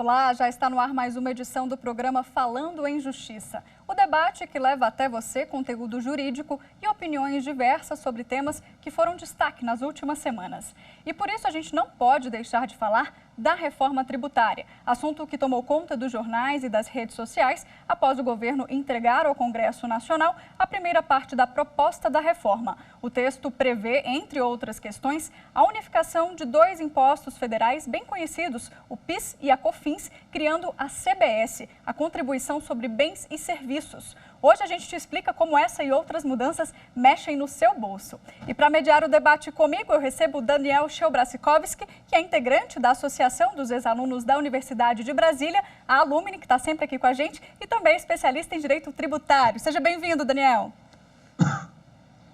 Olá, já está no ar mais uma edição do programa Falando em Justiça. O debate que leva até você conteúdo jurídico e opiniões diversas sobre temas que foram destaque nas últimas semanas. E por isso a gente não pode deixar de falar da reforma tributária, assunto que tomou conta dos jornais e das redes sociais após o governo entregar ao Congresso Nacional a primeira parte da proposta da reforma. O texto prevê, entre outras questões, a unificação de dois impostos federais bem conhecidos, o PIS e a COFINS, criando a CBS, a Contribuição sobre Bens e Serviços. Hoje a gente te explica como essa e outras mudanças mexem no seu bolso. E para mediar o debate comigo, eu recebo o Daniel Sheobrasikowski, que é integrante da Associação dos Ex-Alunos da Universidade de Brasília, a Alumni, que está sempre aqui com a gente, e também especialista em Direito Tributário. Seja bem-vindo, Daniel.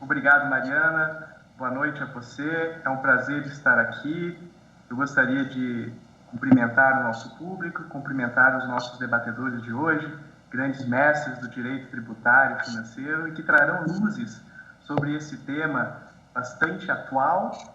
Obrigado, Mariana. Boa noite a você. É um prazer estar aqui. Eu gostaria de cumprimentar o nosso público, cumprimentar os nossos debatedores de hoje, grandes mestres do direito tributário e financeiro, e que trarão luzes sobre esse tema bastante atual,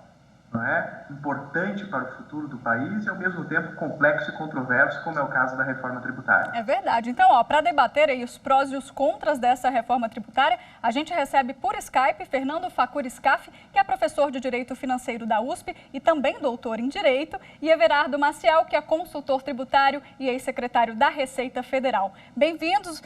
não é? Importante para o futuro do país e, ao mesmo tempo, complexo e controverso, como é o caso da reforma tributária. É verdade. Então, para debater aí os prós e os contras dessa reforma tributária, a gente recebe por Skype Fernando Facuri Scaff, que é professor de Direito Financeiro da USP e também doutor em Direito, e Everardo Maciel, que é consultor tributário e ex-secretário da Receita Federal. Bem-vindos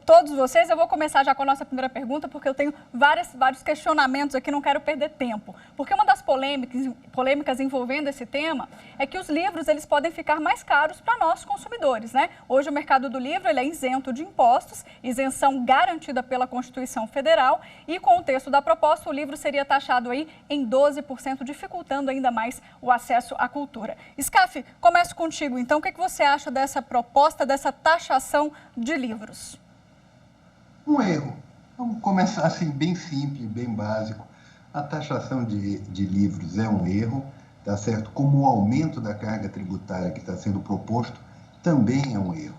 todos vocês. Eu vou começar já com a nossa primeira pergunta, porque eu tenho vários questionamentos aqui, não quero perder tempo. Porque uma das polêmicas envolvendo esse tema é que os livros eles podem ficar mais caros para nós consumidores, né? Hoje o mercado do livro ele é isento de impostos, isenção garantida pela Constituição Federal, e com o texto da proposta o livro seria taxado aí em 12%, dificultando ainda mais o acesso à cultura. Scaff, começo contigo. Então, o que você acha dessa proposta, dessa taxação de livros? Um erro. Vamos começar assim, bem simples, bem básico. A taxação de livros é um erro, tá certo? Como o aumento da carga tributária que está sendo proposto também é um erro.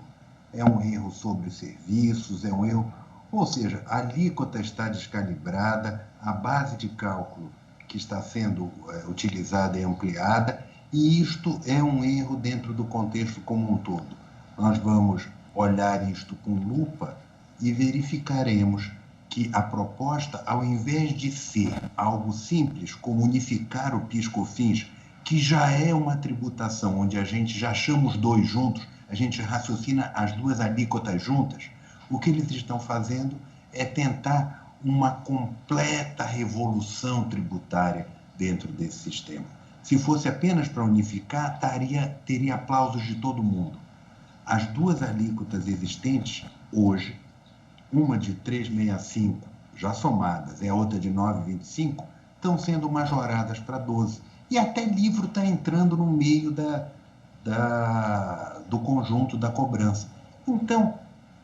É um erro sobre os serviços, é um erro... Ou seja, a alíquota está descalibrada, a base de cálculo que está sendo utilizada é ampliada, e isto é um erro dentro do contexto como um todo. Nós vamos olhar isto com lupa e verificaremos que a proposta, ao invés de ser algo simples, como unificar o PIS/COFINS, que já é uma tributação onde a gente já chama os dois juntos, a gente raciocina as duas alíquotas juntas, o que eles estão fazendo é tentar uma completa revolução tributária dentro desse sistema. Se fosse apenas para unificar, teria aplausos de todo mundo. As duas alíquotas existentes hoje, uma de 3,65 já somadas e a outra de 9,25, estão sendo majoradas para 12. E até livro está entrando no meio do conjunto da cobrança. Então,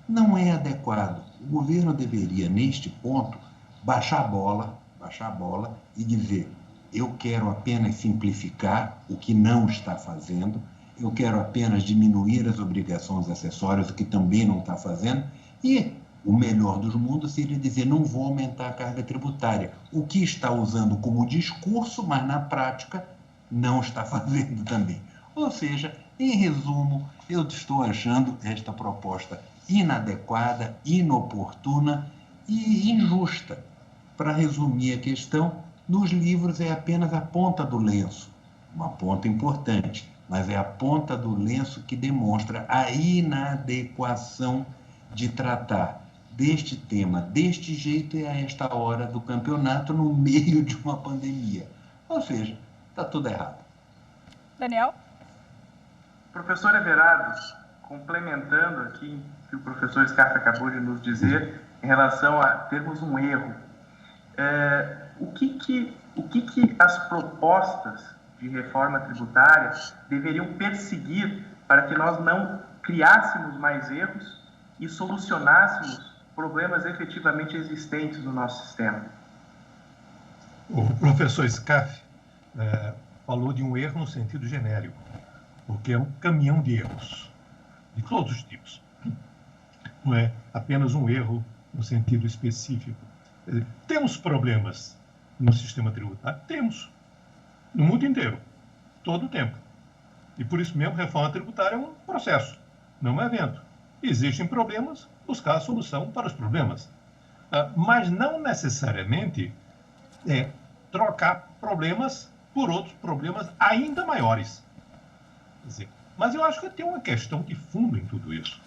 não é adequado. O governo deveria, neste ponto, baixar a bola e dizer: eu quero apenas simplificar o que não está fazendo, eu quero apenas diminuir as obrigações acessórias, o que também não está fazendo, e o melhor dos mundos seria dizer: não vou aumentar a carga tributária, o que está usando como discurso, mas na prática não está fazendo também. Ou seja, em resumo, eu estou achando esta proposta inadequada, inoportuna e injusta. Para resumir a questão, nos livros é apenas a ponta do lenço, uma ponta importante, mas é a ponta do lenço que demonstra a inadequação de tratar deste tema deste jeito e a esta hora do campeonato no meio de uma pandemia. Ou seja, está tudo errado. Daniel? Professor Everardo, complementando aqui o que o professor Scaff acabou de nos dizer em relação a termos um erro, o que as propostas de reforma tributária deveriam perseguir para que nós não criássemos mais erros e solucionássemos problemas efetivamente existentes no nosso sistema? O professor Scaff falou de um erro no sentido genérico, porque é um caminhão de erros, de todos os tipos. Não é apenas um erro no sentido específico. Temos problemas no sistema tributário? Temos. No mundo inteiro. Todo o tempo. E por isso mesmo, reforma tributária é um processo, não é um evento. Existem problemas, buscar a solução para os problemas. Mas não necessariamente trocar problemas por outros problemas ainda maiores. Quer dizer, mas eu acho que tem uma questão de fundo em tudo isso.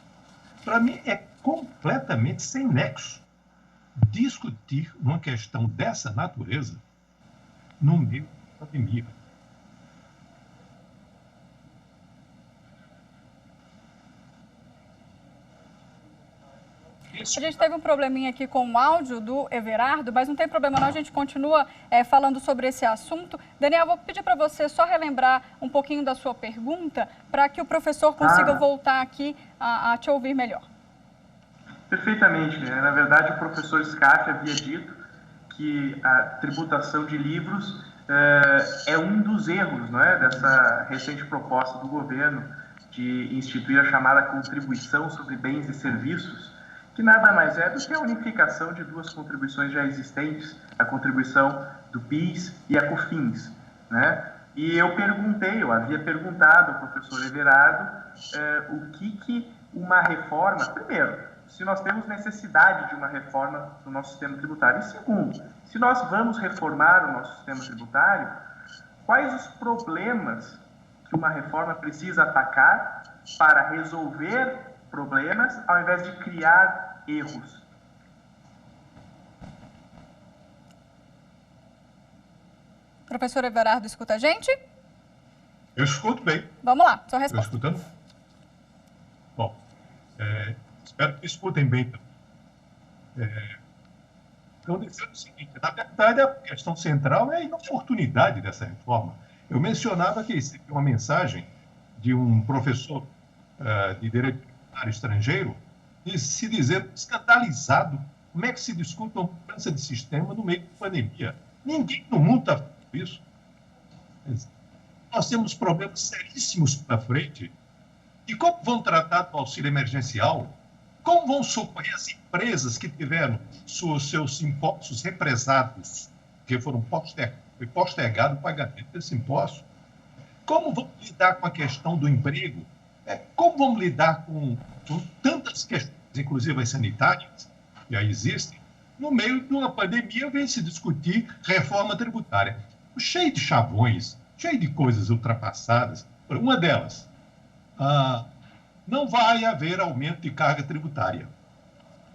Para mim, é completamente sem nexo discutir uma questão dessa natureza no meio da pandemia. A gente teve um probleminha aqui com o áudio do Everardo, mas não tem problema não, a gente continua falando sobre esse assunto. Daniel, vou pedir para você só relembrar um pouquinho da sua pergunta, para que o professor consiga voltar aqui a te ouvir melhor. Perfeitamente. Na verdade, o professor Scaff havia dito que a tributação de livros é um dos erros, não é, dessa recente proposta do governo de instituir a chamada contribuição sobre bens e serviços, que nada mais é do que a unificação de duas contribuições já existentes, a contribuição do PIS e a COFINS, né? E eu havia perguntado ao professor Everardo o que uma reforma, primeiro, se nós temos necessidade de uma reforma do nosso sistema tributário, e segundo, se nós vamos reformar o nosso sistema tributário, quais os problemas que uma reforma precisa atacar para resolver problemas, ao invés de criar erros. Professor Everardo, escuta a gente? Eu escuto bem. Vamos lá, sua resposta. Estou escutando? Bom, espero que escutem bem também. Então, dizendo o seguinte, na verdade, a questão central é a inoportunidade dessa reforma. Eu mencionava que recebi uma mensagem de um professor de direito estrangeiro, se dizer escandalizado como é que se discute uma mudança de sistema no meio da pandemia. Ninguém no mundo está fazendo isso. Nós temos problemas seríssimos pela frente. E como vão tratar do auxílio emergencial? Como vão socorrer as empresas que tiveram seus impostos represados, que foram postergado o pagamento desse imposto? Como vão lidar com a questão do emprego? Como vamos lidar com tantas questões, inclusive as sanitárias, que aí existem, no meio de uma pandemia, vem se discutir reforma tributária. Cheio de chavões, cheio de coisas ultrapassadas. Uma delas, não vai haver aumento de carga tributária.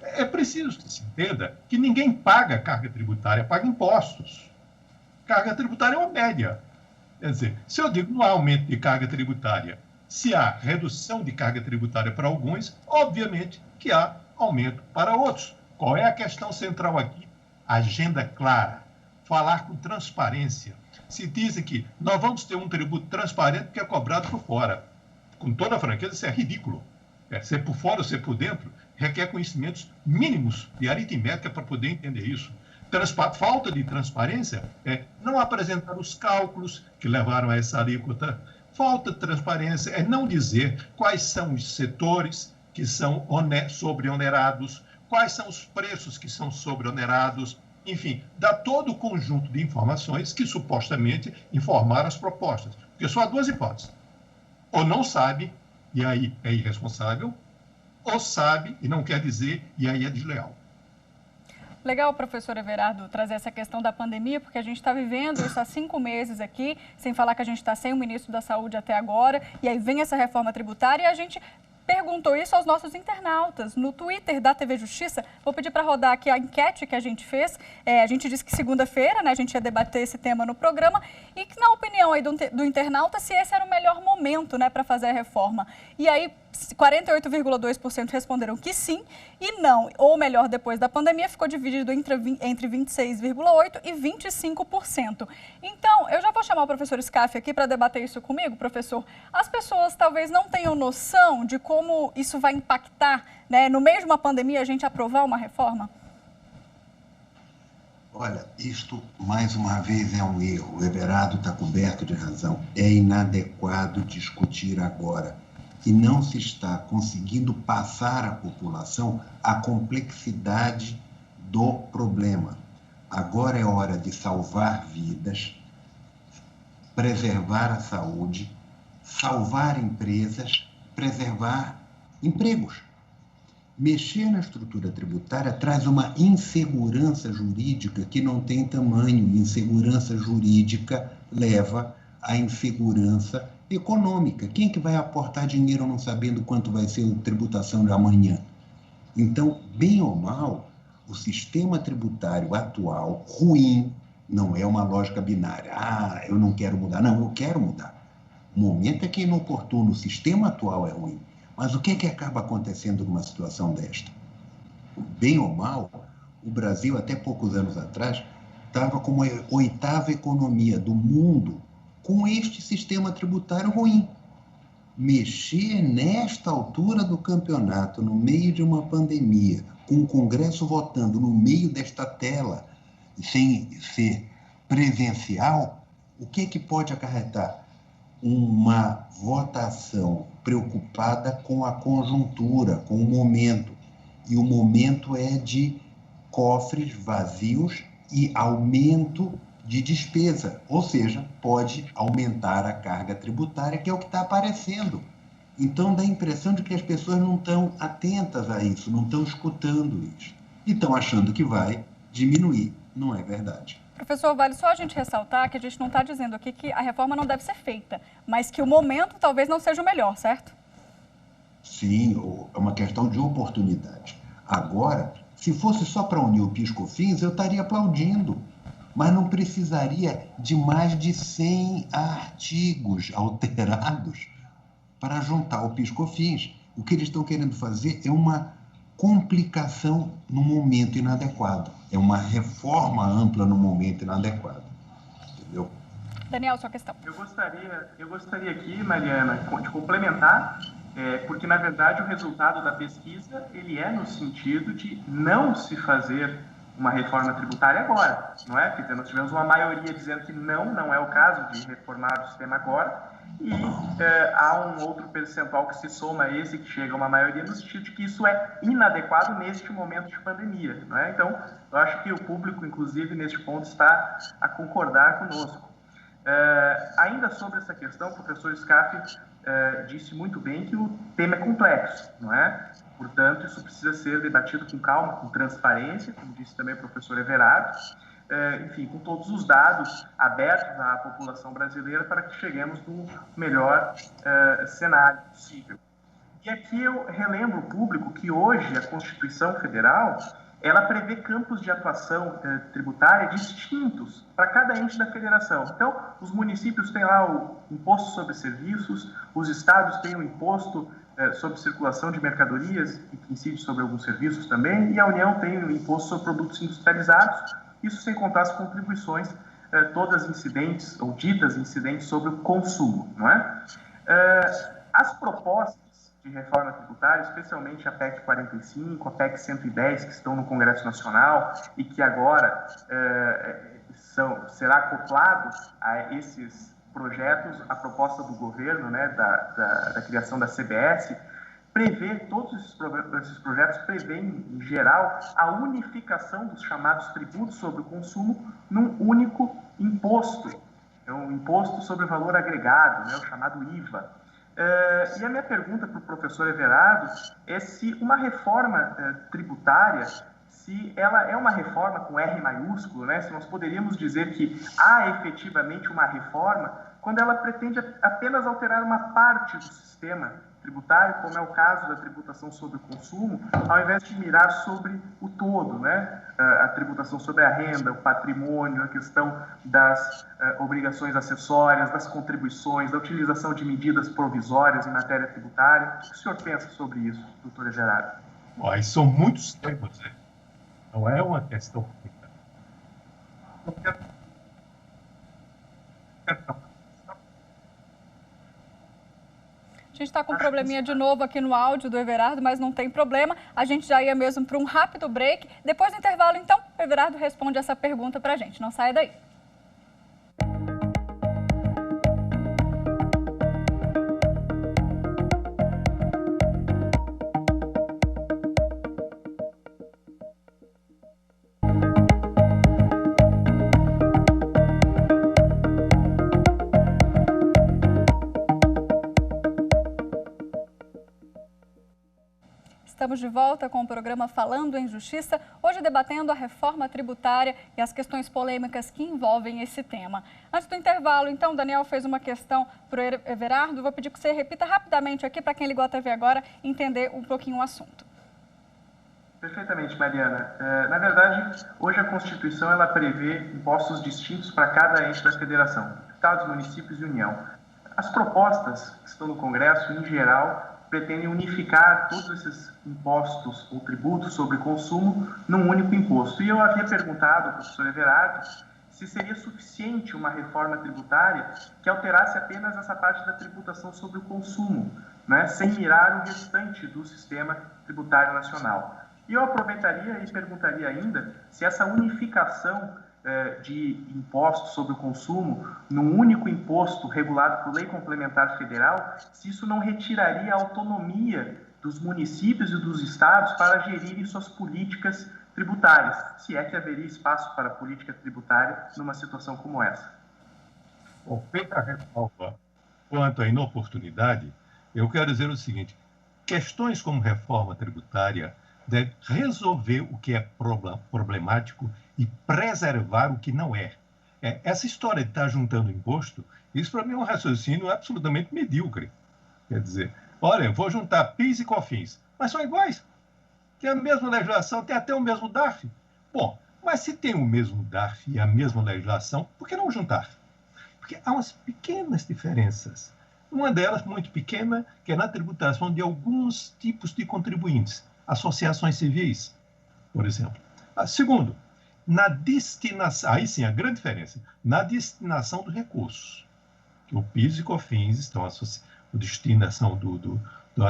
É preciso que se entenda que ninguém paga carga tributária, paga impostos. Carga tributária é uma média. Quer dizer, se eu digo não há aumento de carga tributária, se há redução de carga tributária para alguns, obviamente que há aumento para outros. Qual é a questão central aqui? Agenda clara, falar com transparência. Se dizem que nós vamos ter um tributo transparente que é cobrado por fora. Com toda a franqueza, isso é ridículo. Ser por fora ou ser por dentro requer conhecimentos mínimos de aritmética para poder entender isso. Falta de transparência é não apresentar os cálculos que levaram a essa alíquota. Falta de transparência é não dizer quais são os setores que são sobre-onerados, quais são os preços que são sobre-onerados, enfim, dá todo o conjunto de informações que supostamente informaram as propostas. Porque só há duas hipóteses. Ou não sabe, e aí é irresponsável, ou sabe e não quer dizer, e aí é desleal. Legal, professor Everardo, trazer essa questão da pandemia, porque a gente está vivendo isso há 5 meses aqui, sem falar que a gente está sem o ministro da Saúde até agora, e aí vem essa reforma tributária e a gente perguntou isso aos nossos internautas no Twitter da TV Justiça. Vou pedir para rodar aqui a enquete que a gente fez. A gente disse que segunda-feira, né, a gente ia debater esse tema no programa e que, na opinião aí do internauta, se esse era o melhor momento, né, para fazer a reforma. E aí, 48,2% responderam que sim e não. Ou melhor, depois da pandemia, ficou dividido entre 26,8% e 25%. Então, eu já vou chamar o professor Scaff aqui para debater isso comigo, professor. As pessoas talvez não tenham noção de como isso vai impactar, né, no meio de uma pandemia, a gente aprovar uma reforma? Olha, isto, mais uma vez, é um erro. O Everardo está coberto de razão. É inadequado discutir agora. E não se está conseguindo passar à população a complexidade do problema. Agora é hora de salvar vidas, preservar a saúde salvar empresas, preservar empregos. Mexer na estrutura tributária traz uma insegurança jurídica que não tem tamanho. Insegurança jurídica leva à insegurança econômica. Quem é que vai aportar dinheiro não sabendo quanto vai ser a tributação de amanhã? Então, bem ou mal, o sistema tributário atual, ruim, não é uma lógica binária. Eu não quero mudar. Não, eu quero mudar. O momento é que é inoportuno, o sistema atual é ruim. Mas o que é que acaba acontecendo numa situação desta? Bem ou mal, o Brasil, até poucos anos atrás, estava como a 8ª economia do mundo com este sistema tributário ruim. Mexer nesta altura do campeonato, no meio de uma pandemia, com o Congresso votando no meio desta tela, sem ser presencial, o que é que pode acarretar? Uma votação preocupada com a conjuntura, com o momento. E o momento é de cofres vazios e aumento de despesa, ou seja, pode aumentar a carga tributária, que é o que está aparecendo. Então, dá a impressão de que as pessoas não estão atentas a isso, não estão escutando isso. E estão achando que vai diminuir. Não é verdade. Professor, vale só a gente ressaltar que a gente não está dizendo aqui que a reforma não deve ser feita, mas que o momento talvez não seja o melhor, certo? Sim, é uma questão de oportunidade. Agora, se fosse só para unir o PIS/COFINS, eu estaria aplaudindo. Mas não precisaria de mais de 100 artigos alterados para juntar o PIS/COFINS. O que eles estão querendo fazer é uma complicação no momento inadequado. É uma reforma ampla no momento inadequado. Entendeu? Daniel, sua questão. Eu gostaria aqui, Mariana, de complementar, porque, na verdade, o resultado da pesquisa ele é no sentido de não se fazer uma reforma tributária agora, não é? Quer dizer, nós tivemos uma maioria dizendo que não é o caso de reformar o sistema agora, e há um outro percentual que se soma a esse, que chega a uma maioria no sentido de que isso é inadequado neste momento de pandemia, não é? Então, eu acho que o público, inclusive, neste ponto, está a concordar conosco. Ainda sobre essa questão, o professor Scaff disse muito bem que o tema é complexo, não é? Portanto, isso precisa ser debatido com calma, com transparência, como disse também o professor Everardo, enfim, com todos os dados abertos à população brasileira para que cheguemos no melhor cenário possível. E aqui eu relembro o público que hoje a Constituição Federal ela prevê campos de atuação tributária distintos para cada ente da federação. Então, os municípios têm lá o imposto sobre serviços, os estados têm o imposto sobre circulação de mercadorias, que incide sobre alguns serviços também, e a União tem o imposto sobre produtos industrializados, isso sem contar as contribuições, todas incidentes ou ditas incidentes sobre o consumo, não é? As propostas de reforma tributária, especialmente a PEC 45, a PEC 110, que estão no Congresso Nacional e que agora será acoplado a esses projetos, a proposta do governo, né, da criação da CBS, todos esses projetos prevêem, em geral, a unificação dos chamados tributos sobre o consumo num único imposto, um imposto sobre valor agregado, né, o chamado IVA. E a minha pergunta para o professor Everardo é se uma reforma tributária, se ela é uma reforma com R maiúsculo, né, se nós poderíamos dizer que há efetivamente uma reforma quando ela pretende apenas alterar uma parte do sistema tributário, como é o caso da tributação sobre o consumo, ao invés de mirar sobre o todo, né? A tributação sobre a renda, o patrimônio, a questão das obrigações acessórias, das contribuições, da utilização de medidas provisórias em matéria tributária. O que o senhor pensa sobre isso, doutor Everardo? Aí são muitos temas, né? Não é uma questão complicada. A gente está com um probleminha de novo aqui no áudio do Everardo, mas não tem problema. A gente já ia mesmo para um rápido break. Depois do intervalo, então, o Everardo responde essa pergunta para a gente. Não saia daí. estamos de volta com o programa Falando em Justiça, hoje debatendo a reforma tributária e as questões polêmicas que envolvem esse tema. Antes do intervalo, então, Daniel fez uma questão para o Everardo, vou pedir que você repita rapidamente aqui para quem ligou a TV agora entender um pouquinho o assunto. Perfeitamente, Mariana. Na verdade, hoje a Constituição ela prevê impostos distintos para cada ente da Federação, estados, municípios e União. As propostas que estão no Congresso, em geral, pretendem unificar todos esses impostos ou tributos sobre consumo num único imposto. E eu havia perguntado ao professor Everardo se seria suficiente uma reforma tributária que alterasse apenas essa parte da tributação sobre o consumo, né, sem mirar o restante do sistema tributário nacional. E eu aproveitaria e perguntaria ainda se essa unificação de impostos sobre o consumo num único imposto regulado por lei complementar federal, se isso não retiraria a autonomia dos municípios e dos estados para gerirem suas políticas tributárias, se é que haveria espaço para política tributária numa situação como essa. Bom, feita a ressalva quanto à inoportunidade, eu quero dizer o seguinte: questões como reforma tributária deve resolver o que é problemático e preservar o que não é. Essa história de estar juntando imposto, isso para mim é um raciocínio absolutamente medíocre. Quer dizer, olha, eu vou juntar PIS e COFINS, mas são iguais. Tem a mesma legislação, tem até o mesmo DARF. Bom, mas se tem o mesmo DARF e a mesma legislação, por que não juntar? Porque há umas pequenas diferenças. Uma delas, muito pequena, que é na tributação de alguns tipos de contribuintes. Associações civis, por exemplo. Segundo, na destinação, aí sim a grande diferença, na destinação dos recursos. O PIS e COFINS estão associados, a destinação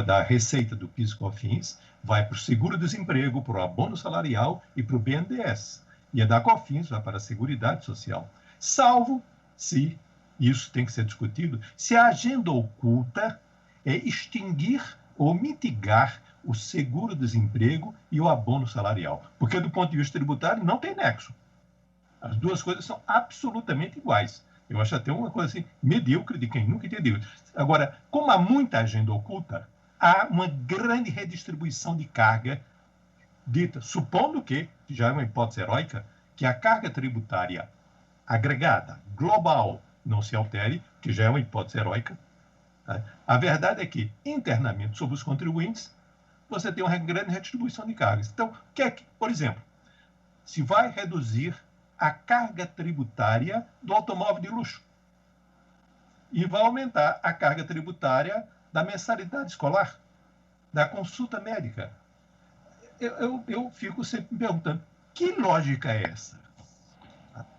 da receita do PIS e COFINS vai para o seguro-desemprego, para o abono salarial e para o BNDES. E a da COFINS vai para a Seguridade Social. Salvo se, isso tem que ser discutido, se a agenda oculta é extinguir ou mitigar o seguro-desemprego e o abono salarial. Porque, do ponto de vista tributário, não tem nexo. As duas coisas são absolutamente iguais. Eu acho até uma coisa assim, medíocre de quem nunca entendeu. Agora, como há muita agenda oculta, há uma grande redistribuição de carga dita, supondo que já é uma hipótese heróica, que a carga tributária agregada, global, não se altere, que já é uma hipótese heróica. A verdade é que, internamente, sobre os contribuintes, você tem uma grande redistribuição de cargas. Então, por exemplo, se vai reduzir a carga tributária do automóvel de luxo e vai aumentar a carga tributária da mensalidade escolar, da consulta médica. Eu fico sempre me perguntando, que lógica é essa?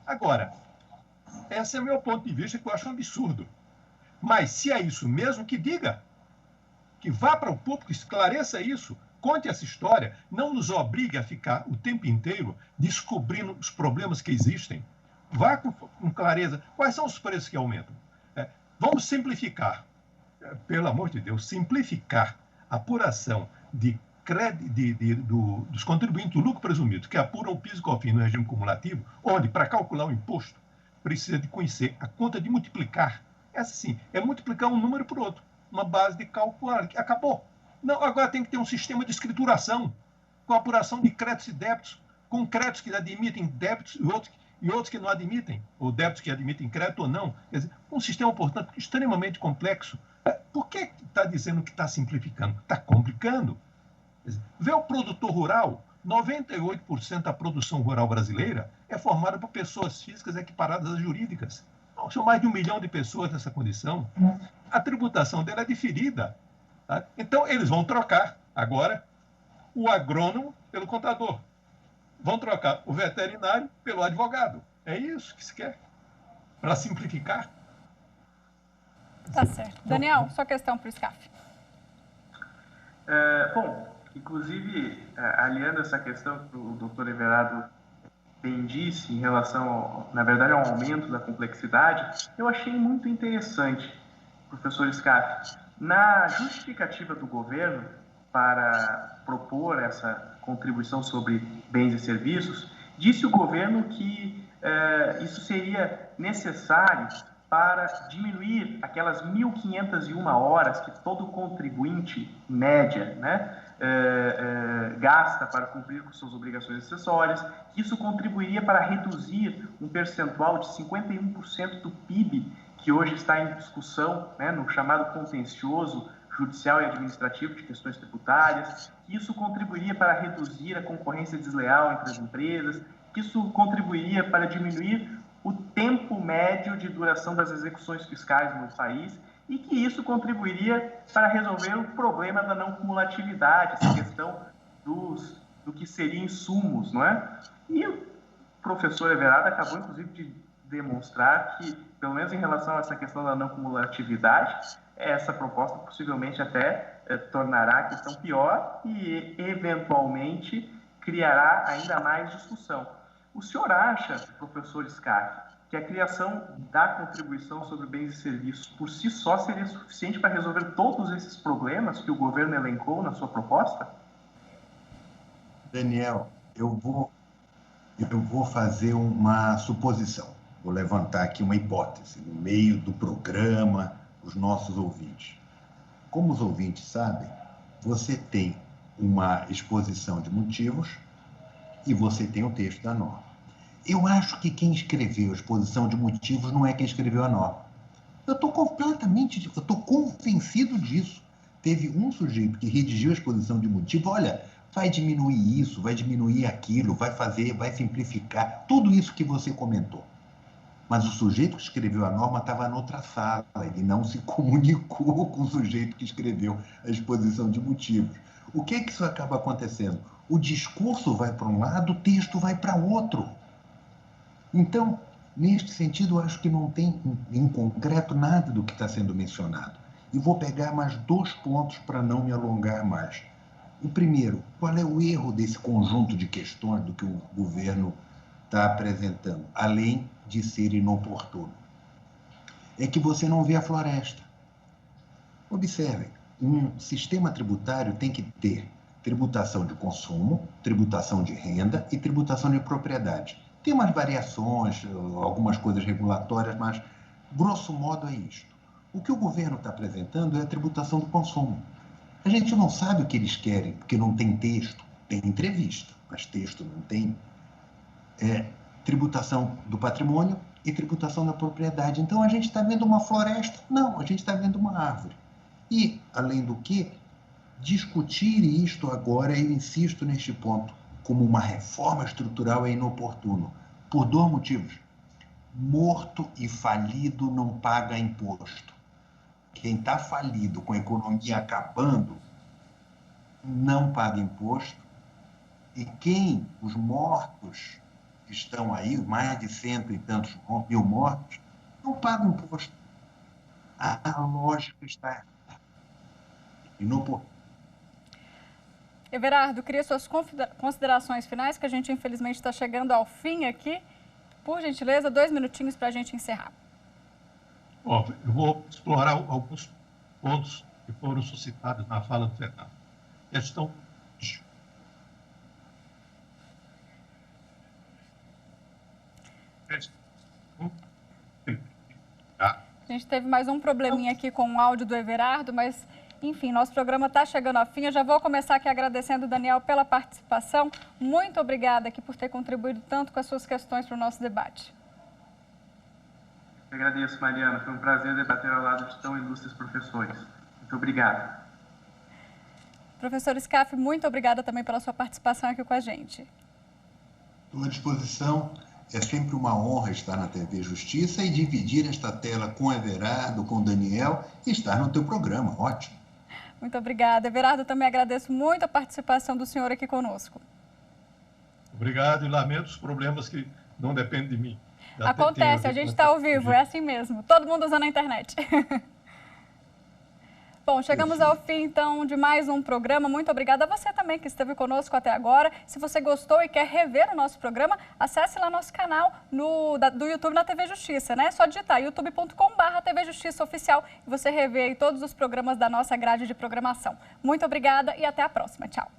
Agora, esse é o meu ponto de vista, que eu acho um absurdo. Mas se é isso mesmo, que diga. Que vá para o público, esclareça isso, conte essa história, não nos obrigue a ficar o tempo inteiro descobrindo os problemas que existem. Vá com clareza. Quais são os preços que aumentam? Vamos simplificar. Pelo amor de Deus, simplificar a apuração dos contribuintes do lucro presumido, que apuram o PIS e COFINS no regime cumulativo, onde, para calcular o imposto, precisa de conhecer a conta de multiplicar. Essa sim, é multiplicar um número por outro. Uma base de cálculo, acabou. Não, agora tem que ter um sistema de escrituração, com apuração de créditos e débitos, com créditos que admitem débitos e outros que não admitem, ou débitos que admitem crédito ou não. Quer dizer, um sistema, portanto, extremamente complexo. Por que está dizendo que está simplificando? Está complicando. Quer dizer, vê o produtor rural, 98% da produção rural brasileira é formada por pessoas físicas equiparadas às jurídicas. São mais de 1 milhão de pessoas nessa condição. A tributação dela é diferida. Tá? Então, eles vão trocar agora o agrônomo pelo contador. Vão trocar o veterinário pelo advogado. É isso que se quer. Para simplificar. Tá certo. Daniel, sua questão para o SCAF. Bom, inclusive, aliando essa questão que o doutor Everardo bem disse em relação, na verdade, ao aumento da complexidade, eu achei muito interessante, professor SCAF, na justificativa do governo para propor essa contribuição sobre bens e serviços, disse o governo que isso seria necessário para diminuir aquelas 1.501 horas que todo contribuinte, em média, né, gasta para cumprir com suas obrigações acessórias, que isso contribuiria para reduzir um percentual de 51% do PIB, que hoje está em discussão, né, no chamado contencioso judicial e administrativo de questões tributárias, que isso contribuiria para reduzir a concorrência desleal entre as empresas, que isso contribuiria para diminuir o tempo médio de duração das execuções fiscais no país e que isso contribuiria para resolver o problema da não cumulatividade, essa questão do que seriam insumos, não é? E o professor Everardo acabou, inclusive, de demonstrar que, pelo menos em relação a essa questão da não cumulatividade, essa proposta possivelmente até tornará a questão pior e, eventualmente, criará ainda mais discussão. O senhor acha, professor Scarfe, que a criação da contribuição sobre bens e serviços por si só seria suficiente para resolver todos esses problemas que o governo elencou na sua proposta? Daniel, eu vou fazer uma suposição. Vou levantar aqui uma hipótese no meio do programa, os nossos ouvintes. Como os ouvintes sabem, você tem uma exposição de motivos e você tem o texto da norma. Eu acho que quem escreveu a exposição de motivos não é quem escreveu a norma. Eu estou convencido disso. Teve um sujeito que redigiu a exposição de motivos, olha, vai diminuir isso, vai diminuir aquilo, vai simplificar, tudo isso que você comentou. Mas o sujeito que escreveu a norma estava noutra sala, ele não se comunicou com o sujeito que escreveu a exposição de motivos. O que isso acaba acontecendo? O discurso vai para um lado, o texto vai para outro. Então, neste sentido, eu acho que não tem, em concreto, nada do que está sendo mencionado. E vou pegar mais 2 pontos para não me alongar mais. O primeiro, qual é o erro desse conjunto de questões do que o governo está apresentando, além de ser inoportuno? É que você não vê a floresta. Observem, um sistema tributário tem que ter tributação de consumo, tributação de renda e tributação de propriedade. Tem umas variações, algumas coisas regulatórias, mas, grosso modo, é isto. O que o governo está apresentando é a tributação do consumo. A gente não sabe o que eles querem, porque não tem texto. Tem entrevista, mas texto não tem. Tributação do patrimônio e tributação da propriedade. Então, a gente está vendo uma floresta? Não, a gente está vendo uma árvore. E, além do que, discutir isto agora, eu insisto neste ponto, como uma reforma estrutural é inoportuno, por 2 motivos. Morto e falido não paga imposto. Quem está falido, com a economia acabando, não paga imposto. E os mortos que estão aí, mais de 100 e tantos mil mortos, não pagam imposto. A lógica está errada. Inoportuno. Everardo, queria suas considerações finais, que a gente infelizmente está chegando ao fim aqui. Por gentileza, 2 minutinhos para a gente encerrar. Bom, eu vou explorar alguns pontos que foram suscitados na fala do Fernando. Questão de... A gente teve mais um probleminha aqui com o áudio do Everardo, mas... Enfim, nosso programa está chegando ao fim. Eu já vou começar aqui agradecendo o Daniel pela participação. Muito obrigada aqui por ter contribuído tanto com as suas questões para o nosso debate. Eu agradeço, Mariana. Foi um prazer debater ao lado de tão ilustres professores. Muito obrigado. Professor Scarfe, muito obrigada também pela sua participação aqui com a gente. Estou à disposição. É sempre uma honra estar na TV Justiça e dividir esta tela com o Everardo, com o Daniel e estar no teu programa. Ótimo. Muito obrigada. Everardo, também agradeço muito a participação do senhor aqui conosco. Obrigado e lamento os problemas que não dependem de mim. Acontece, a gente está ao vivo, é assim mesmo. Todo mundo usando a internet. Bom, chegamos ao fim, então, de mais um programa. Muito obrigada a você também que esteve conosco até agora. Se você gostou e quer rever o nosso programa, acesse lá nosso canal do YouTube na TV Justiça, né? É só digitar youtube.com/TV Justiça Oficial e você revê aí todos os programas da nossa grade de programação. Muito obrigada e até a próxima. Tchau.